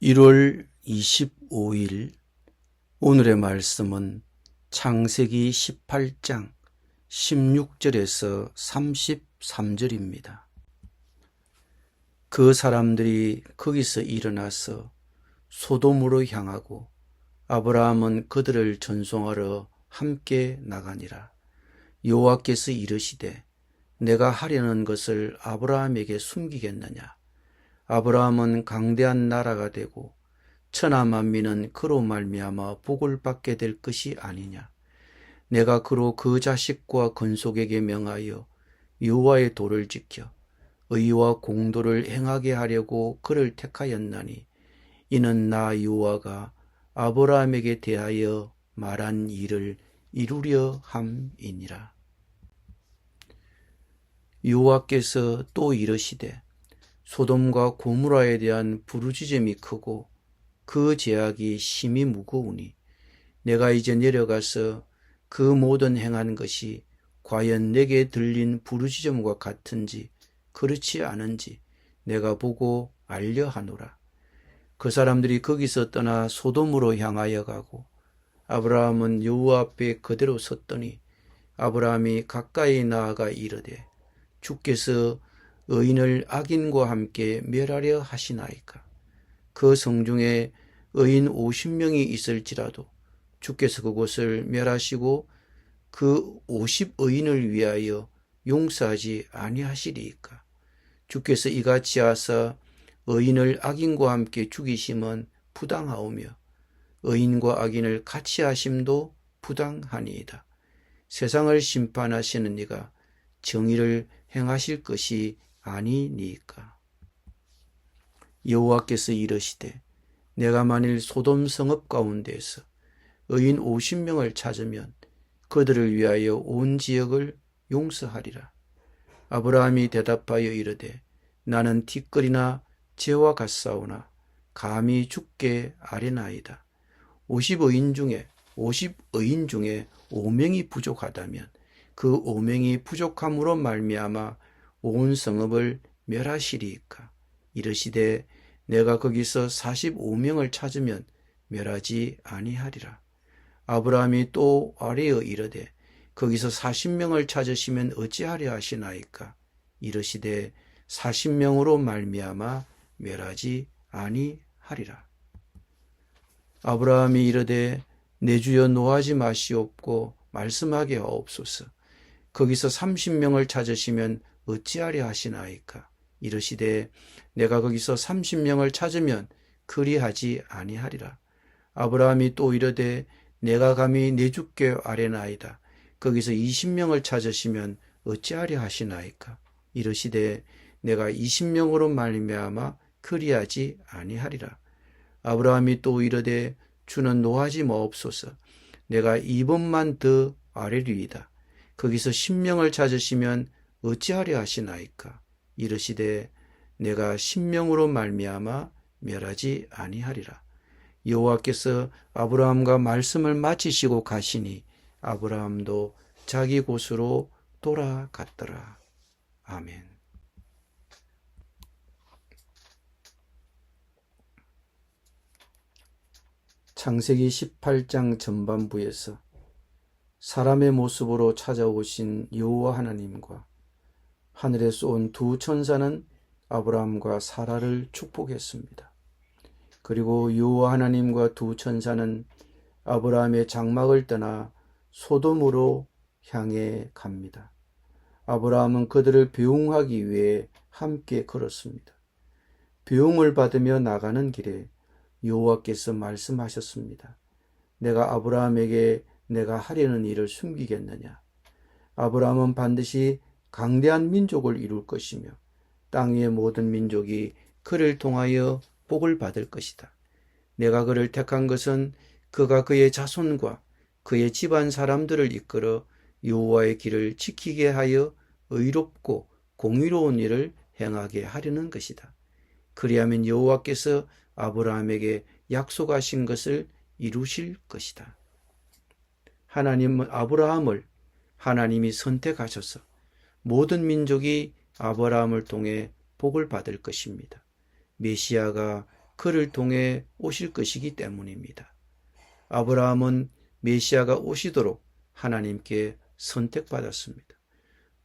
1월 25일 오늘의 말씀은 창세기 18장 16절에서 33절입니다. 그 사람들이 거기서 일어나서 소돔으로 향하고 아브라함은 그들을 전송하러 함께 나가니라. 여호와께서 이르시되 내가 하려는 것을 아브라함에게 숨기겠느냐. 아브라함은 강대한 나라가 되고 천하 만민은 그로 말미암아 복을 받게 될 것이 아니냐. 내가 그로 그 자식과 건속에게 명하여 여호와의 도를 지켜 의와 공도를 행하게 하려고 그를 택하였나니 이는 나 여호와가 아브라함에게 대하여 말한 일을 이루려 함이니라. 여호와께서 또 이르시되 소돔과 고모라에 대한 부르짖음이 크고 그 죄악이 심히 무거우니 내가 이제 내려가서 그 모든 행한 것이 과연 내게 들린 부르짖음과 같은지 그렇지 않은지 내가 보고 알려 하노라. 그 사람들이 거기서 떠나 소돔으로 향하여 가고 아브라함은 여호와 앞에 그대로 섰더니 아브라함이 가까이 나아가 이르되 주께서 의인을 악인과 함께 멸하려 하시나이까. 그 성중에 의인 50명이 있을지라도 주께서 그곳을 멸하시고 그 50의인을 위하여 용서하지 아니하시리이까. 주께서 이같이 하사 의인을 악인과 함께 죽이심은 부당하오며 의인과 악인을 같이 하심도 부당하니이다. 세상을 심판하시는 이가 정의를 행하실 것이 아니니까. 여호와께서 이르시되 내가 만일 소돔 성읍 가운데에서 의인 50명을 찾으면 그들을 위하여 온 지역을 용서하리라. 아브라함이 대답하여 이르되 나는 티끌이나 재와 같사오나 감히 죽게 아뢰나이다. 50의인 중에 5명이 부족하다면 그 5명이 부족함으로 말미암아 온 성읍을 멸하시리이까. 이르시되 내가 거기서 45명을 찾으면 멸하지 아니하리라. 아브라함이 또 아뢰어 이르되 거기서 40명을 찾으시면 어찌하려 하시나이까. 이르시되 40명으로 말미암아 멸하지 아니하리라. 아브라함이 이르되 내 주여 노하지 마시옵고 말씀하게 하옵소서. 거기서 30명을 찾으시면 어찌하려 하시나이까. 이르시되 내가 거기서 30명을 찾으면 그리하지 아니하리라. 아브라함이 또 이르되 내가 감히 내 주께 아뢰나이다. 거기서 20명을 찾으시면 어찌하려 하시나이까. 이르시되 내가 20명으로 말미암아 그리하지 아니하리라. 아브라함이 또 이르되 주는 노하지 마옵소서. 내가 2번만 더 아뢰리이다. 거기서 10명을 찾으시면 어찌하려 하시나이까. 이르시되 내가 10명으로 말미암아 멸하지 아니하리라. 여호와께서 아브라함과 말씀을 마치시고 가시니 아브라함도 자기 곳으로 돌아갔더라. 아멘. 창세기 18장 전반부에서 사람의 모습으로 찾아오신 여호와 하나님과 하늘에 쏜 두 천사는 아브라함과 사라를 축복했습니다. 그리고 여호와 하나님과 두 천사는 아브라함의 장막을 떠나 소돔으로 향해 갑니다. 아브라함은 그들을 배웅하기 위해 함께 걸었습니다. 배웅을 받으며 나가는 길에 여호와께서 말씀하셨습니다. 내가 아브라함에게 내가 하려는 일을 숨기겠느냐. 아브라함은 반드시 강대한 민족을 이룰 것이며 땅 위의 모든 민족이 그를 통하여 복을 받을 것이다. 내가 그를 택한 것은 그가 그의 자손과 그의 집안 사람들을 이끌어 여호와의 길을 지키게 하여 의롭고 공의로운 일을 행하게 하려는 것이다. 그리하면 여호와께서 아브라함에게 약속하신 것을 이루실 것이다. 하나님은 아브라함을 하나님이 선택하셔서 모든 민족이 아브라함을 통해 복을 받을 것입니다. 메시아가 그를 통해 오실 것이기 때문입니다. 아브라함은 메시아가 오시도록 하나님께 선택받았습니다.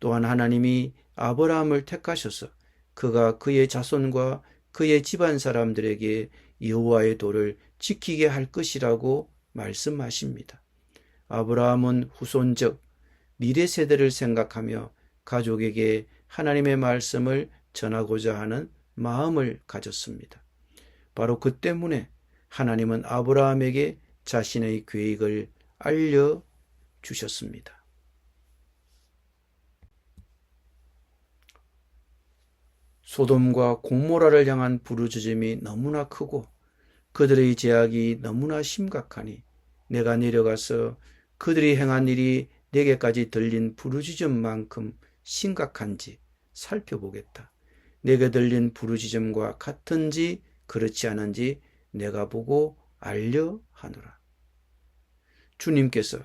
또한 하나님이 아브라함을 택하셔서 그가 그의 자손과 그의 집안 사람들에게 여호와의 도를 지키게 할 것이라고 말씀하십니다. 아브라함은 후손 즉 미래 세대를 생각하며 가족에게 하나님의 말씀을 전하고자 하는 마음을 가졌습니다. 바로 그 때문에 하나님은 아브라함에게 자신의 계획을 알려주셨습니다. 소돔과 고모라를 향한 부르짖음이 너무나 크고 그들의 제약이 너무나 심각하니 내가 내려가서 그들이 행한 일이 내게까지 들린 부르짖음만큼 심각한지 살펴보겠다. 내게 들린 부르짖음과 같은지 그렇지 않은지 내가 보고 알려 하노라. 주님께서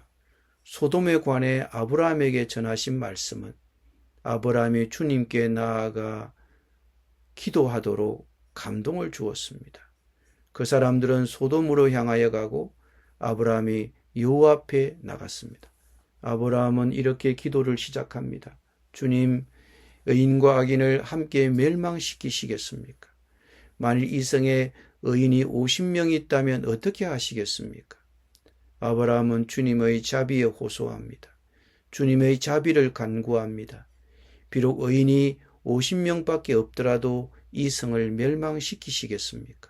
소돔에 관해 아브라함에게 전하신 말씀은 아브라함이 주님께 나아가 기도하도록 감동을 주었습니다. 그 사람들은 소돔으로 향하여 가고 아브라함이 여호와 앞에 나갔습니다. 아브라함은 이렇게 기도를 시작합니다. 주님, 의인과 악인을 함께 멸망시키시겠습니까? 만일 이 성에 의인이 50명이 있다면 어떻게 하시겠습니까? 아브라함은 주님의 자비에 호소합니다. 주님의 자비를 간구합니다. 비록 의인이 50명밖에 없더라도 이 성을 멸망시키시겠습니까?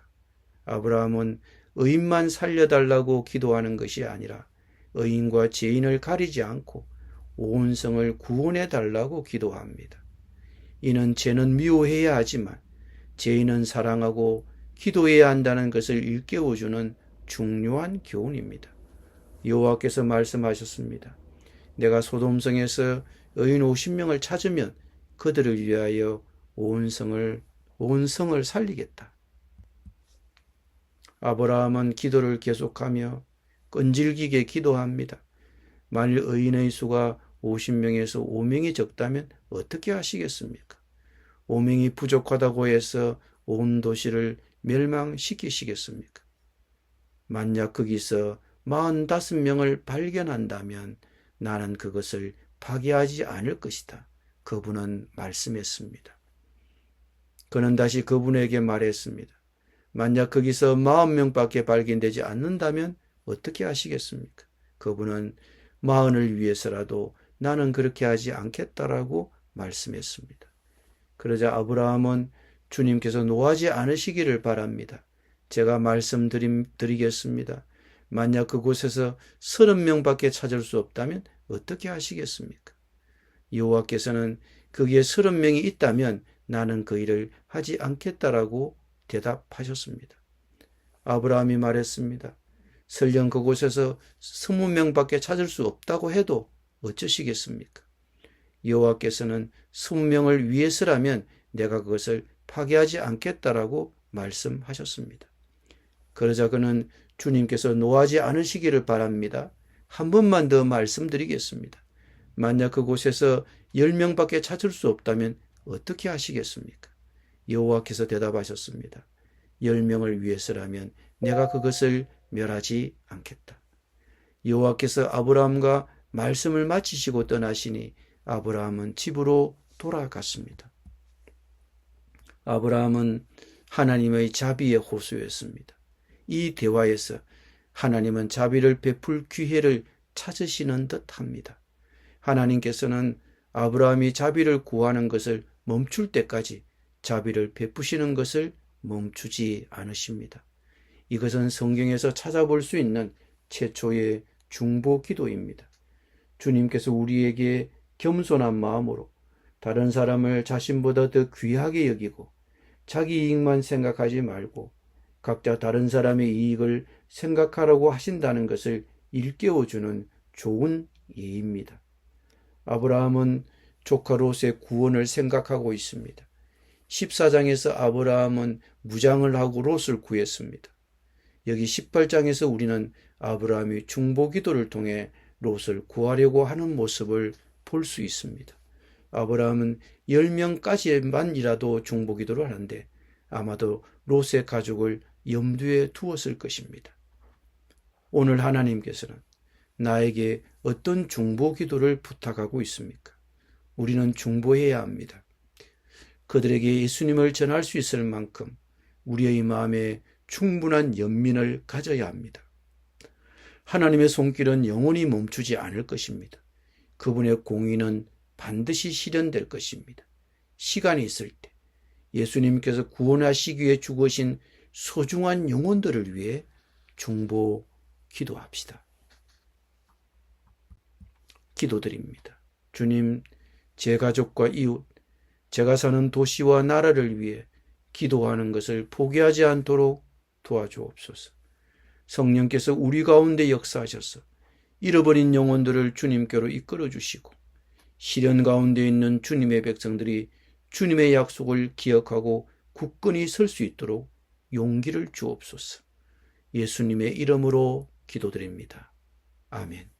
아브라함은 의인만 살려달라고 기도하는 것이 아니라 의인과 죄인을 가리지 않고 온 성을 구원해달라고 기도합니다. 이는 죄는 미워해야 하지만 죄인은 사랑하고 기도해야 한다는 것을 일깨워주는 중요한 교훈입니다. 여호와께서 말씀하셨습니다. 내가 소돔성에서 의인 50명을 찾으면 그들을 위하여 온 성을 살리겠다. 아브라함은 기도를 계속하며 끈질기게 기도합니다. 만일 의인의 수가 50명에서 5명이 적다면 어떻게 하시겠습니까? 5명이 부족하다고 해서 온 도시를 멸망시키시겠습니까? 만약 거기서 45명을 발견한다면 나는 그것을 파괴하지 않을 것이다. 그분은 말씀했습니다. 그는 다시 그분에게 말했습니다. 만약 거기서 40명밖에 발견되지 않는다면 어떻게 하시겠습니까? 그분은 40을 위해서라도 나는 그렇게 하지 않겠다라고 말씀했습니다. 그러자 아브라함은 주님께서 노하지 않으시기를 바랍니다. 제가 말씀드리겠습니다. 만약 그곳에서 30명밖에 찾을 수 없다면 어떻게 하시겠습니까? 여호와께서는 거기에 30명이 있다면 나는 그 일을 하지 않겠다라고 대답하셨습니다. 아브라함이 말했습니다. 설령 그곳에서 20명밖에 찾을 수 없다고 해도 어쩌시겠습니까? 여호와께서는 20명을 위해서라면 내가 그것을 파괴하지 않겠다라고 말씀하셨습니다. 그러자 그는 주님께서 노하지 않으시기를 바랍니다. 한 번만 더 말씀드리겠습니다. 만약 그곳에서 10명밖에 찾을 수 없다면 어떻게 하시겠습니까? 여호와께서 대답하셨습니다. 10명을 위해서라면 내가 그것을 멸하지 않겠다. 여호와께서 아브라함과 말씀을 마치시고 떠나시니 아브라함은 집으로 돌아갔습니다. 아브라함은 하나님의 자비에 호소했습니다. 이 대화에서 하나님은 자비를 베풀 기회를 찾으시는 듯합니다. 하나님께서는 아브라함이 자비를 구하는 것을 멈출 때까지 자비를 베푸시는 것을 멈추지 않으십니다. 이것은 성경에서 찾아볼 수 있는 최초의 중보 기도입니다. 주님께서 우리에게 겸손한 마음으로 다른 사람을 자신보다 더 귀하게 여기고 자기 이익만 생각하지 말고 각자 다른 사람의 이익을 생각하라고 하신다는 것을 일깨워주는 좋은 예입니다. 아브라함은 조카 롯의 구원을 생각하고 있습니다. 14장에서 아브라함은 무장을 하고 롯을 구했습니다. 여기 18장에서 우리는 아브라함이 중보기도를 통해 롯을 구하려고 하는 모습을 볼 수 있습니다. 아브라함은 10명까지만이라도 중보기도를 하는데 아마도 롯의 가족을 염두에 두었을 것입니다. 오늘 하나님께서는 나에게 어떤 중보 기도를 부탁하고 있습니까? 우리는 중보해야 합니다. 그들에게 예수님을 전할 수 있을 만큼 우리의 마음에 충분한 연민을 가져야 합니다. 하나님의 손길은 영원히 멈추지 않을 것입니다. 그분의 공의는 반드시 실현될 것입니다. 시간이 있을 때 예수님께서 구원하시기 위해 죽으신 소중한 영혼들을 위해 중보 기도합시다. 기도드립니다. 주님, 제 가족과 이웃, 제가 사는 도시와 나라를 위해 기도하는 것을 포기하지 않도록 도와주옵소서. 성령께서 우리 가운데 역사하셔서 잃어버린 영혼들을 주님께로 이끌어 주시고 시련 가운데 있는 주님의 백성들이 주님의 약속을 기억하고 굳건히 설 수 있도록 용기를 주옵소서. 예수님의 이름으로 기도드립니다. 아멘.